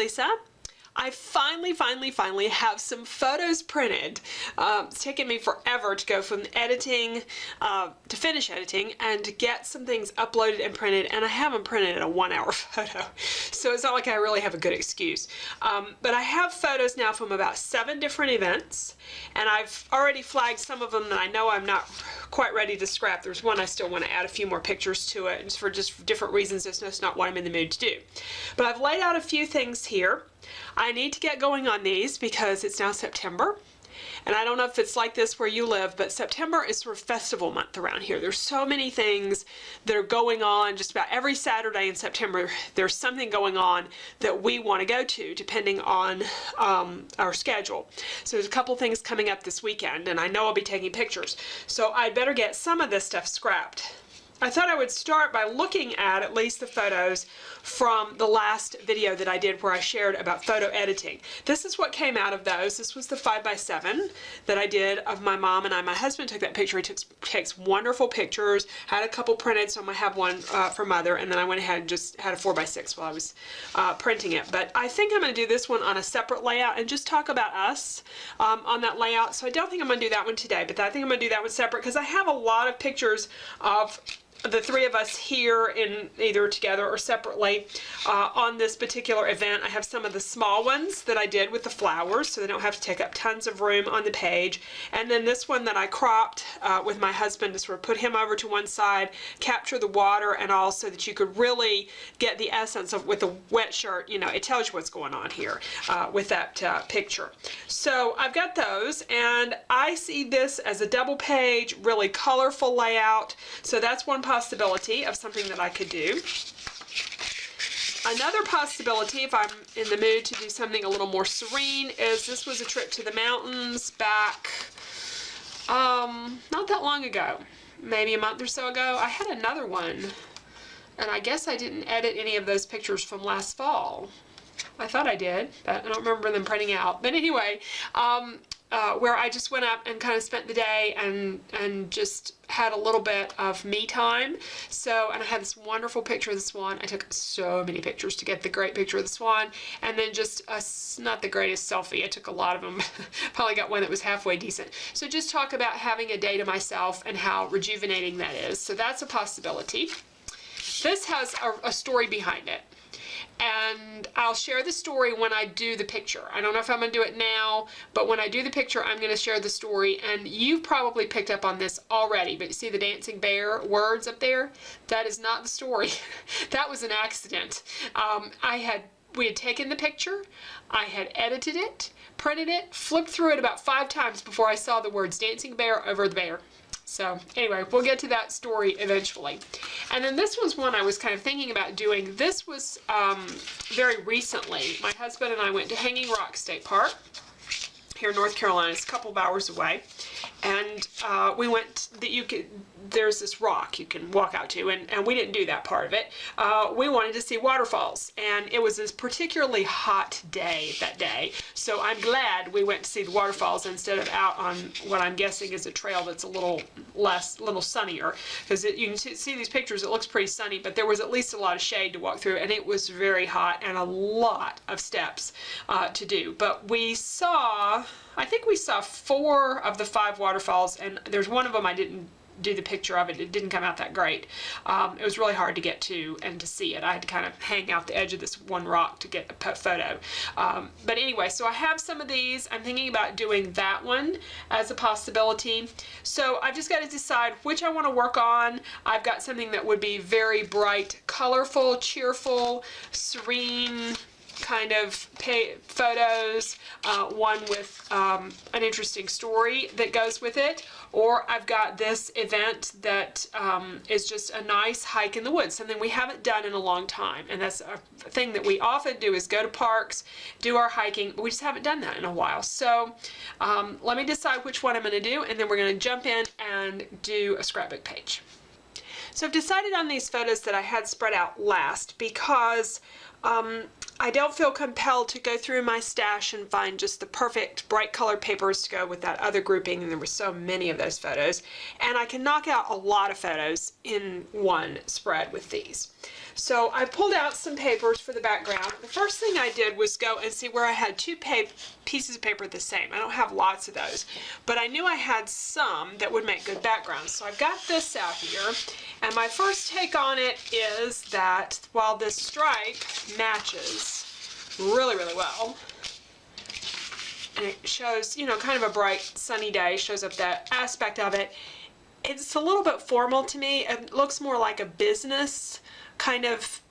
Lisa. I finally have some photos printed. It's taken me forever to go from editing to finish editing and to get some things uploaded and printed, and I haven't printed a 1-hour photo, so it's not like I really have a good excuse. But I have photos now from about 7 different events, and I've already flagged some of them that I know I'm not quite ready to scrap. There's one I still want to add a few more pictures to it, and for just different reasons. It's not what I'm in the mood to do. But I've laid out a few things here. I need to get going on these because it's now September, and I don't know if it's like this where you live, but September is sort of festival month around here. There's so many things that are going on. Just about every Saturday in September there's something going on that we want to go to depending on our schedule. So there's a couple things coming up this weekend, and I know I'll be taking pictures, so I'd better get some of this stuff scrapped. I thought I would start by looking at least the photos from the last video that I did where I shared about photo editing. This is what came out of those. This was the 5x7 that I did of my mom and I. My husband took that picture. He takes wonderful pictures, had a couple printed, so I'm going to have one for Mother, and then I went ahead and just had a 4x6 while I was printing it. But I think I'm going to do this one on a separate layout and just talk about us on that layout. So I don't think I'm going to do that one today, but I think I'm going to do that one separate because I have a lot of pictures of the 3 of us here in either together or separately on this particular event. I have some of the small ones that I did with the flowers so they don't have to take up tons of room on the page, and then this one that I cropped with my husband to sort of put him over to one side, capture the water and all, so that you could really get the essence of, with the wet shirt, you know, it tells you what's going on here with that picture. So I've got those, and I see this as a double page, really colorful layout, so that's one possibility of something that I could do. Another possibility, if I'm in the mood to do something a little more serene, is this was a trip to the mountains back not that long ago, maybe a month or so ago. I had another one, and I guess I didn't edit any of those pictures from last fall. I thought I did, but I don't remember them printing out. But anyway, where I just went up and kind of spent the day and just had a little bit of me time. So, and I had this wonderful picture of the swan. I took so many pictures to get the great picture of the swan, and then just not the greatest selfie. I took a lot of them. Probably got one that was halfway decent. So just talk about having a day to myself and how rejuvenating that is. So that's a possibility. This has a story behind it, and I'll share the story when I do the picture. I don't know if I'm going to do it now, but when I do the picture, I'm going to share the story, and you've probably picked up on this already, but you see the dancing bear words up there? That is not the story. That was an accident. We had taken the picture, I had edited it, printed it, flipped through it about 5 times before I saw the words dancing bear over the bear. So anyway, we'll get to that story eventually. And then this was one I was kind of thinking about doing. This was very recently. My husband and I went to Hanging Rock State Park here in North Carolina. It's a couple of hours away. And we went, there's this rock you can walk out to, and we didn't do that part of it. We wanted to see waterfalls, and it was a particularly hot day that day, so I'm glad we went to see the waterfalls instead of out on what I'm guessing is a trail that's a little sunnier, because you can see these pictures, it looks pretty sunny, but there was at least a lot of shade to walk through, and it was very hot and a lot of steps to do. But I think we saw 4 of the 5 waterfalls, and there's one of them I didn't do the picture of it. It didn't come out that great. It was really hard to get to and to see it. I had to kind of hang out the edge of this one rock to get a photo. But anyway, so I have some of these. I'm thinking about doing that one as a possibility. So I've just got to decide which I want to work on. I've got something that would be very bright, colorful, cheerful, serene kind of photos, one with an interesting story that goes with it, or I've got this event that is just a nice hike in the woods, something we haven't done in a long time, and that's a thing that we often do, is go to parks, do our hiking, but we just haven't done that in a while. So let me decide which one I'm going to do, and then we're going to jump in and do a scrapbook page. So I've decided on these photos that I had spread out last because I don't feel compelled to go through my stash and find just the perfect bright colored papers to go with that other grouping, and there were so many of those photos. And I can knock out a lot of photos in one spread with these. So I pulled out some papers for the background. The first thing I did was go and see where I had two pieces of paper the same. I don't have lots of those, but I knew I had some that would make good backgrounds. So I've got this out here, and my first take on it is that while this stripe matches really, really well, and it shows, you know, kind of a bright sunny day, shows up that aspect of it, it's a little bit formal to me. It looks more like a business kind of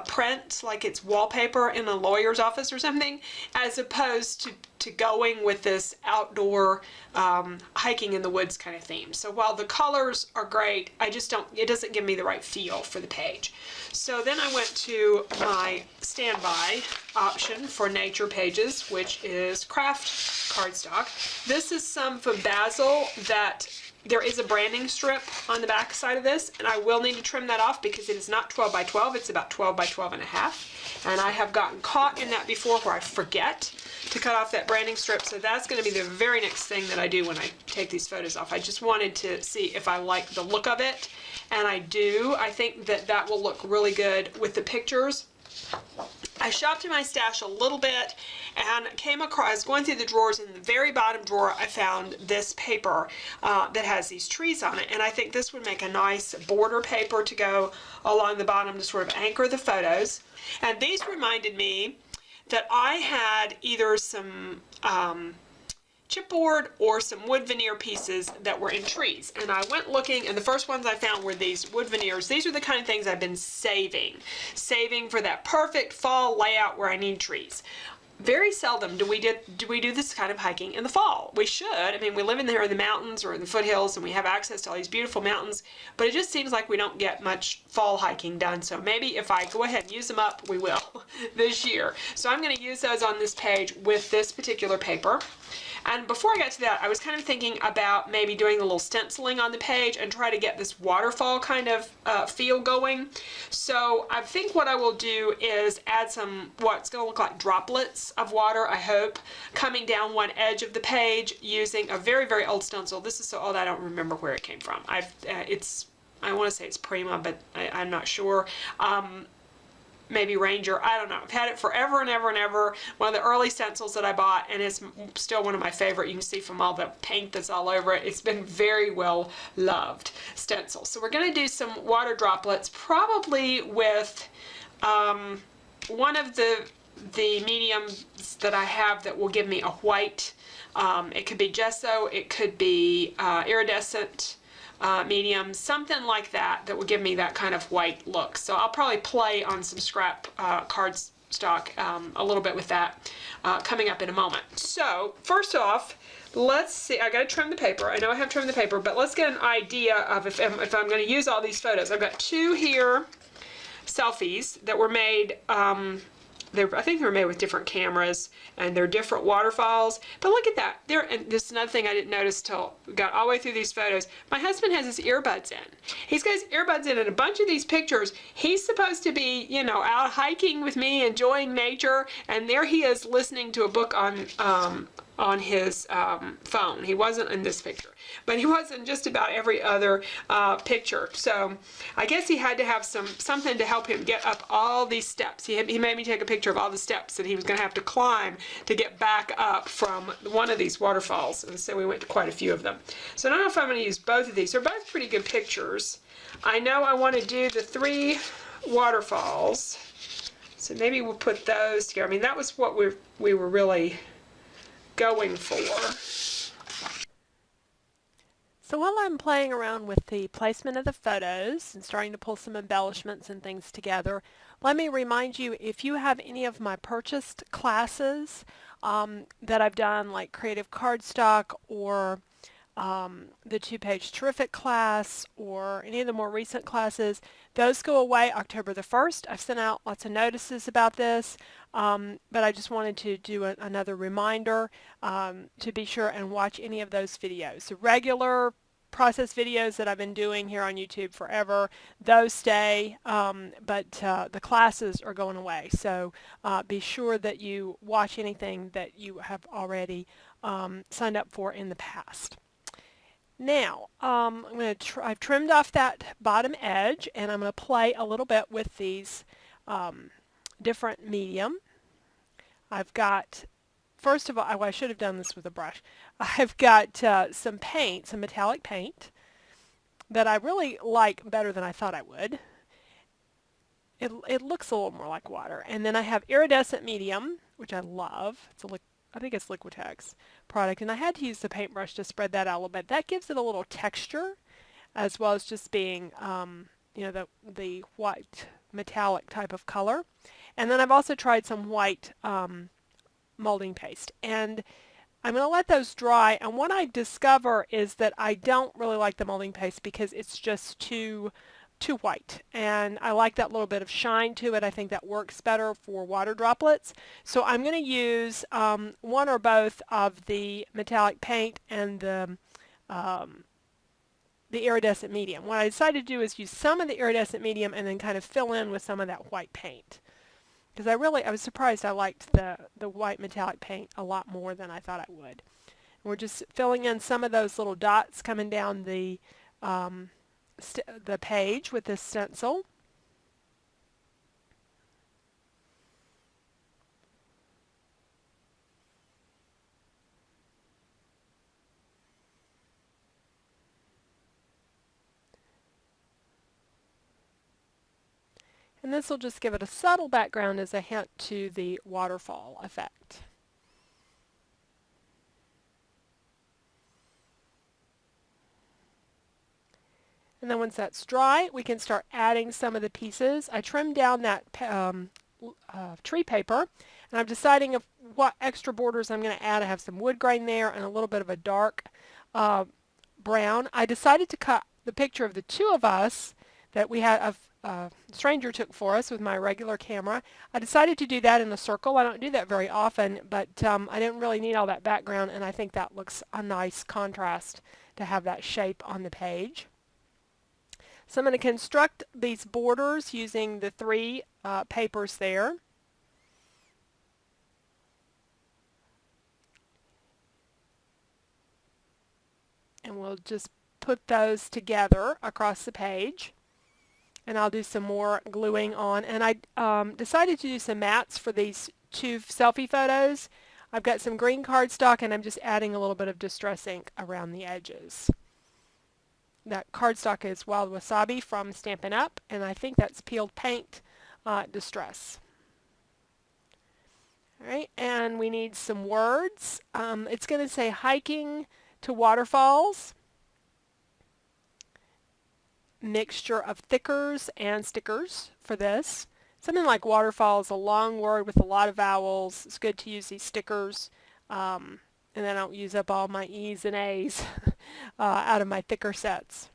print, like it's wallpaper in a lawyer's office or something, as opposed to going with this outdoor hiking in the woods kind of theme. So while the colors are great, it doesn't give me the right feel for the page. So then I went to my standby option for nature pages, which is craft cardstock. This is some from Basil that there is a branding strip on the back side of this, and I will need to trim that off because it is not 12 by 12, it's about 12 by 12 and a half. And I have gotten caught in that before where I forget to cut off that branding strip, so that's going to be the very next thing that I do when I take these photos off. I just wanted to see if I like the look of it, and I do. I think that that will look really good with the pictures. I shopped in my stash a little bit and came across, I was going through the drawers, in the very bottom drawer I found this paper that has these trees on it, and I think this would make a nice border paper to go along the bottom to sort of anchor the photos. And these reminded me that I had either some chipboard or some wood veneer pieces that were in trees, and I went looking, and the first ones I found were these wood veneers. These are the kind of things I've been saving for that perfect fall layout where I need trees. Very seldom do we do this kind of hiking in the fall. We should. I mean, we live in the mountains or in the foothills, and we have access to all these beautiful mountains, but it just seems like we don't get much fall hiking done. So maybe if I go ahead and use them up, we will this year. So I'm going to use those on this page with this particular paper. And before I got to that, I was kind of thinking about maybe doing a little stenciling on the page and try to get this waterfall kind of feel going. So I think what I will do is add some, what's going to look like droplets of water, I hope, coming down one edge of the page using a very, very old stencil. This is so old I don't remember where it came from. I want to say it's Prima, but I'm not sure. Maybe Ranger, I don't know. I've had it forever and ever and ever. One of the early stencils that I bought, and it's still one of my favorite. You can see from all the paint that's all over it. It's been very well loved stencil. So we're going to do some water droplets, probably with one of the mediums that I have that will give me a white. It could be gesso, it could be iridescent medium, something like that will give me that kind of white look. So I'll probably play on some scrap cardstock a little bit with that coming up in a moment. So first off, let's see. I got to trim the paper. I know I have trimmed the paper, but let's get an idea of if I'm going to use all these photos. I've got two here, selfies that were made. I think they were made with different cameras, and they're different waterfalls. But look at that. And this is another thing I didn't notice till we got all the way through these photos. My husband has his earbuds in. He's got his earbuds in a bunch of these pictures. He's supposed to be, you know, out hiking with me, enjoying nature, and there he is listening to a book on his phone. He wasn't in this picture, but he was in just about every other picture. So I guess he had to have something to help him get up all these steps. He made me take a picture of all the steps that he was going to have to climb to get back up from one of these waterfalls, and so we went to quite a few of them. So I don't know if I'm going to use both of these. They're both pretty good pictures. I know I want to do the 3 waterfalls, so maybe we'll put those together. I mean, that was what we were really going for. So while I'm playing around with the placement of the photos and starting to pull some embellishments and things together, let me remind you, if you have any of my purchased classes that I've done, like Creative Cardstock or the 2-page Terrific class or any of the more recent classes, those go away October the 1st. I've sent out lots of notices about this, but I just wanted to do another reminder to be sure and watch any of those videos. The regular process videos that I've been doing here on YouTube forever. Those stay, but the classes are going away. So be sure that you watch anything that you have already signed up for in the past. Now, I've trimmed off that bottom edge, and I'm going to play a little bit with these different medium. I've got, first of all, I should have done this with a brush. I've got some paint, some metallic paint, that I really like better than I thought I would. It looks a little more like water. And then I have iridescent medium, which I love. I think it's Liquitex product, and I had to use the paintbrush to spread that out a little bit. That gives it a little texture, as well as just being, the white metallic type of color. And then I've also tried some white molding paste, and I'm going to let those dry. And what I discover is that I don't really like the molding paste because it's just too white, and I like that little bit of shine to it. I think that works better for water droplets. So I'm going to use one or both of the metallic paint and the iridescent medium. What I decided to do is use some of the iridescent medium and then kind of fill in with some of that white paint. Because I was surprised I liked the white metallic paint a lot more than I thought I would. And we're just filling in some of those little dots coming down the page with this stencil. And this will just give it a subtle background as a hint to the waterfall effect. And then once that's dry, we can start adding some of the pieces. I trimmed down that tree paper, and I'm deciding what extra borders I'm going to add. I have some wood grain there and a little bit of a dark brown. I decided to cut the picture of the two of us that we had a stranger took for us with my regular camera. I decided to do that in a circle. I don't do that very often, but I didn't really need all that background, and I think that looks a nice contrast to have that shape on the page. So I'm going to construct these borders using the three papers there. And we'll just put those together across the page. And I'll do some more gluing on. And I decided to do some mats for these two selfie photos. I've got some green cardstock, and I'm just adding a little bit of Distress ink around the edges. That cardstock is Wild Wasabi from Stampin' Up, and I think that's peeled paint Distress. All right, and we need some words. It's going to say hiking to waterfalls. Mixture of thickers and stickers for this. Something like waterfall is a long word with a lot of vowels. It's good to use these stickers, and then I don't use up all my E's and A's out of my thicker sets.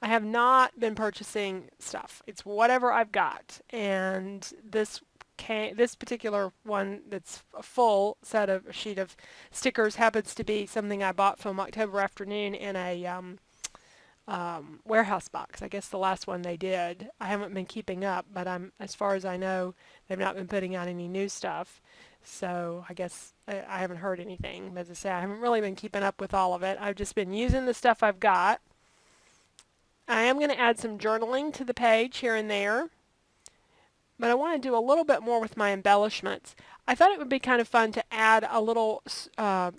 I have not been purchasing stuff. It's whatever I've got, and this particular one that's a full sheet of stickers happens to be something I bought from October Afternoon in a warehouse box. I guess the last one they did. I haven't been keeping up, but as far as I know, they've not been putting out any new stuff. So I guess I haven't heard anything. But as I say, I haven't really been keeping up with all of it. I've just been using the stuff I've got. I am going to add some journaling to the page here and there. But I want to do a little bit more with my embellishments. I thought it would be kind of fun to add a little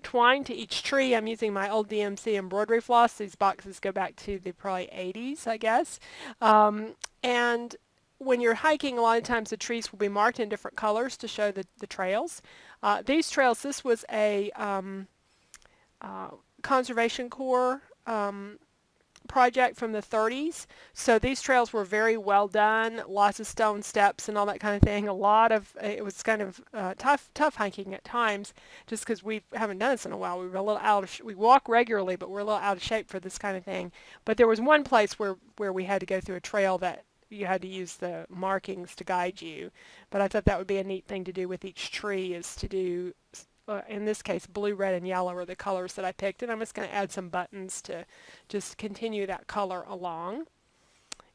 twine to each tree. I'm using my old DMC embroidery floss. These boxes go back to the probably 80s, I guess. And when you're hiking, a lot of times the trees will be marked in different colors to show the trails. These trails, this was a Conservation Corps project from the 30s. So these trails were very well done, lots of stone steps and all that kind of thing. It was kind of tough hiking at times, just because we haven't done this in a while. We were a little we walk regularly, but we're a little out of shape for this kind of thing. But there was one place where we had to go through a trail that you had to use the markings to guide you. But I thought that would be a neat thing to do with each tree, is to do in this case blue, red, and yellow are the colors that I picked, and I'm just going to add some buttons to just continue that color along.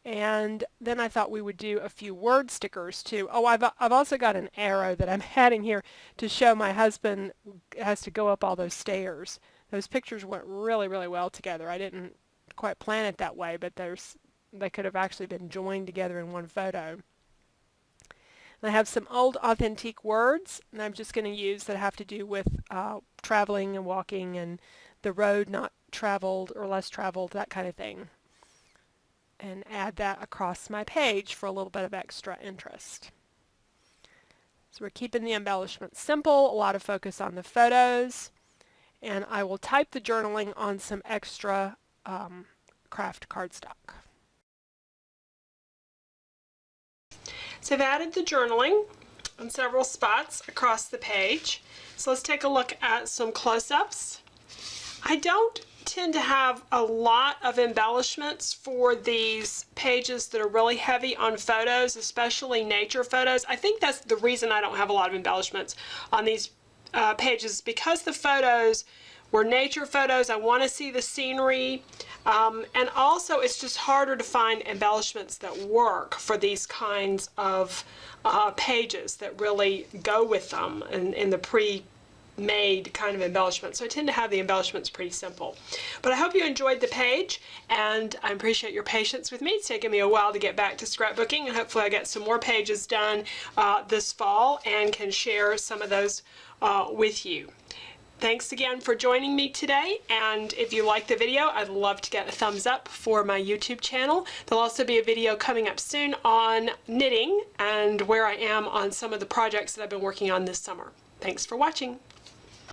And then I thought we would do a few word stickers too. Oh, I've also got an arrow that I'm adding here to show my husband has to go up all those stairs. Those pictures went really, really well together. I didn't quite plan it that way, but they could have actually been joined together in one photo. And I have some old authentic words, and I'm just going to use that have to do with traveling and walking and the road not traveled or less traveled, that kind of thing. And add that across my page for a little bit of extra interest. So we're keeping the embellishments simple, a lot of focus on the photos, and I will type the journaling on some extra craft cardstock. So I've added the journaling in several spots across the page. So let's take a look at some close-ups. I don't tend to have a lot of embellishments for these pages that are really heavy on photos, especially nature photos. I think that's the reason I don't have a lot of embellishments on these pages, because the photos were nature photos. I want to see the scenery, and also it's just harder to find embellishments that work for these kinds of pages that really go with them in the pre-made kind of embellishment. So I tend to have the embellishments pretty simple. But I hope you enjoyed the page, and I appreciate your patience with me. It's taken me a while to get back to scrapbooking, and hopefully I get some more pages done this fall and can share some of those with you. Thanks again for joining me today, and if you like the video, I'd love to get a thumbs up for my YouTube channel. There'll also be a video coming up soon on knitting and where I am on some of the projects that I've been working on this summer. Thanks for watching.